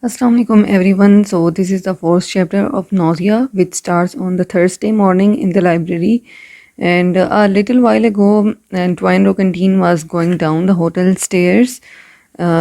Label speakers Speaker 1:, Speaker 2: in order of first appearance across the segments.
Speaker 1: Assalamualaikum everyone. So this is the fourth chapter of Nausea, which starts on the Thursday morning in the library. And a little while ago, Antoine Roquentin was going down the hotel stairs.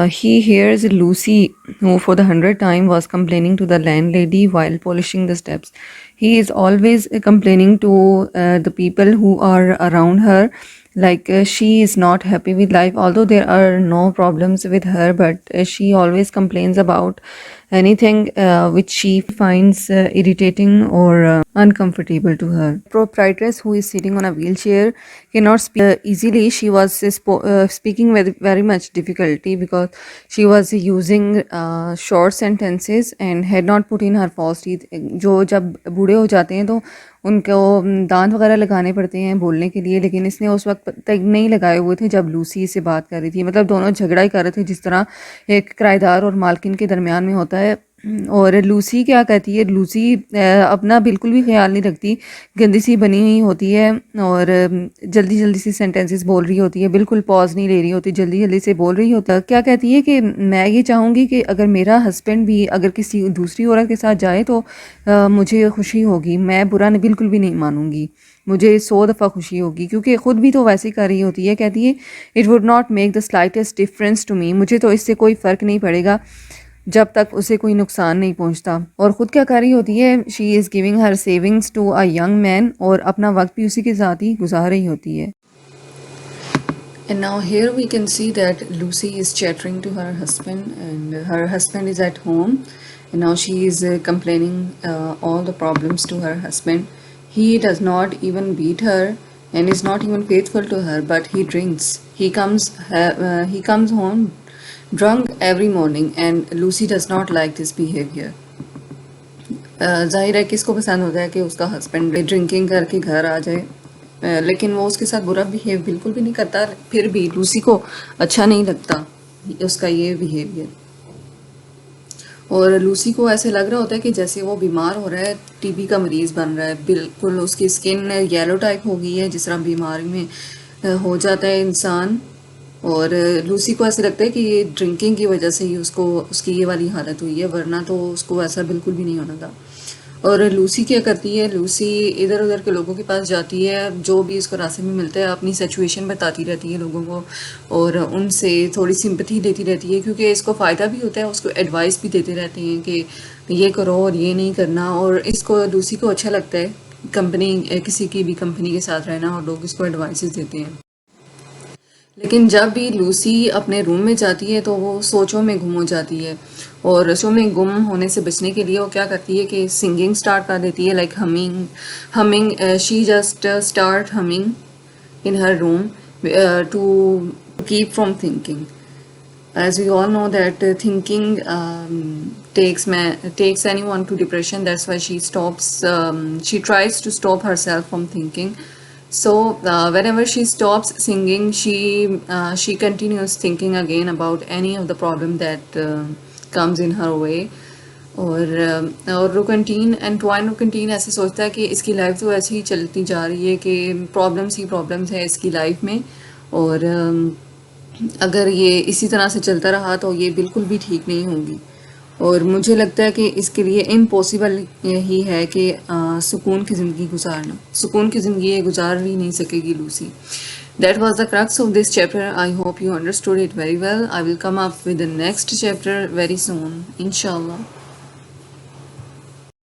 Speaker 1: He hears Lucy, who for the 100th time was complaining to the landlady while polishing the steps. He is always complaining to the people who are around her, like she is not happy with life, although there are no problems with her, but she always complains about anything which she finds irritating or uncomfortable to her. Proprietress, who is sitting on a wheelchair, cannot speak easily. She was speaking with very much difficulty because she was using short sentences and had not put in her false teeth. जो जब बूढ़े हो जाते हैं तो उनको दांत वगैरह लगाने पड़ते हैं बोलने के लिए, लेकिन इसने उस वक्त तक नहीं लगाए हुए थे जब लूसी से बात कर रही थी। मतलब दोनों झगड़ा ही कर रहे थे, जिस तरह एक किराएदार और मालकिन के दरमियान में होता है। और लूसी क्या कहती है, लूसी अपना बिल्कुल भी ख्याल नहीं रखती, गंदी सी बनी हुई होती है और जल्दी जल्दी से सेंटेंसेस बोल रही होती है, बिल्कुल पॉज नहीं ले रही होती, जल्दी जल्दी से बोल रही होती है। क्या कहती है कि मैं ये चाहूँगी कि अगर मेरा हस्बैंड भी अगर किसी दूसरी औरत के साथ जाए तो मुझे खुशी होगी, मैं बुरा बिल्कुल भी नहीं मानूंगी, मुझे 100 दफ़ा खुशी होगी, क्योंकि ख़ुद भी तो वैसे ही कर रही होती है। कहती है it would not make the slightest difference to me, मुझे तो इससे कोई फ़र्क नहीं पड़ेगा जब तक उसे कोई नुकसान नहीं पहुंचता। और ख़ुद क्या कर रही होती है, she is giving her savings to a young man, और अपना वक्त भी उसी के साथ ही गुजार रही होती है। And now here we can see that Lucy is chattering to her husband, and her husband is at home, and now she is complaining all the problems to her husband. He does not even beat her and is not even faithful to her, but he drinks. He comes home drunk every morning, and Lucy does not like this behavior. जाहिर है किसको पसंद होता है कि उसका husband drinking करके घर आ जाए, लेकिन वो उसके साथ बुरा बिहेव बिल्कुल भी नहीं करता, फिर भी लूसी को अच्छा नहीं लगता उसका ये बिहेवियर। और लूसी को ऐसे लग रहा होता है कि जैसे वो बीमार हो रहा है, टीबी का मरीज़ बन रहा है, बिल्कुल उसकी स्किन येलो टाइप हो गई है, जिस तरह बीमारी में हो जाता है इंसान। और लूसी को ऐसे लगता है कि ये ड्रिंकिंग की वजह से ही उसकी ये वाली हालत हुई है, वरना तो उसको ऐसा बिल्कुल भी नहीं होना था। और लूसी क्या करती है, लूसी इधर उधर के लोगों के पास जाती है, जो भी इसको रास्ते में मिलता है अपनी सिचुएशन बताती रहती है लोगों को, और उनसे थोड़ी सिंपथी देती रहती है, क्योंकि इसको फ़ायदा भी होता है, उसको एडवाइस भी देते रहते हैं कि ये करो और ये नहीं करना। और इसको लूसी को अच्छा लगता है किसी की भी कंपनी के साथ रहना, और लोग इसको एडवाइसेस देते हैं। लेकिन जब भी लूसी अपने रूम में जाती है तो वो सोचों में गुम हो जाती है, और सोचों में गुम होने से बचने के लिए वो क्या करती है कि सिंगिंग स्टार्ट कर देती है, like humming she just start humming in her room to keep from thinking. As we all know that thinking takes anyone to depression. That's why she tries to stop herself from thinking. So whenever she stops singing, she continues thinking again about any of the problem that comes in her way. और रोकंटीन एंटवाइन रोकंटीन ऐसे सोचता है कि इसकी life तो ऐसे ही चलती जा रही है कि प्रॉब्लम्स ही प्रॉब्लम्स है इसकी लाइफ में, और अगर ये इसी तरह से चलता रहा तो ये बिल्कुल भी ठीक नहीं होगी। और मुझे लगता है कि इसके लिए इम्पॉसिबल यही है कि सुकून की ज़िंदगी गुजारना, सुकून की ज़िंदगी ये गुजार ही नहीं सकेगी Lucy. That was the crux of this chapter. I hope you understood it very well. I will come up with the next chapter very soon, inshallah.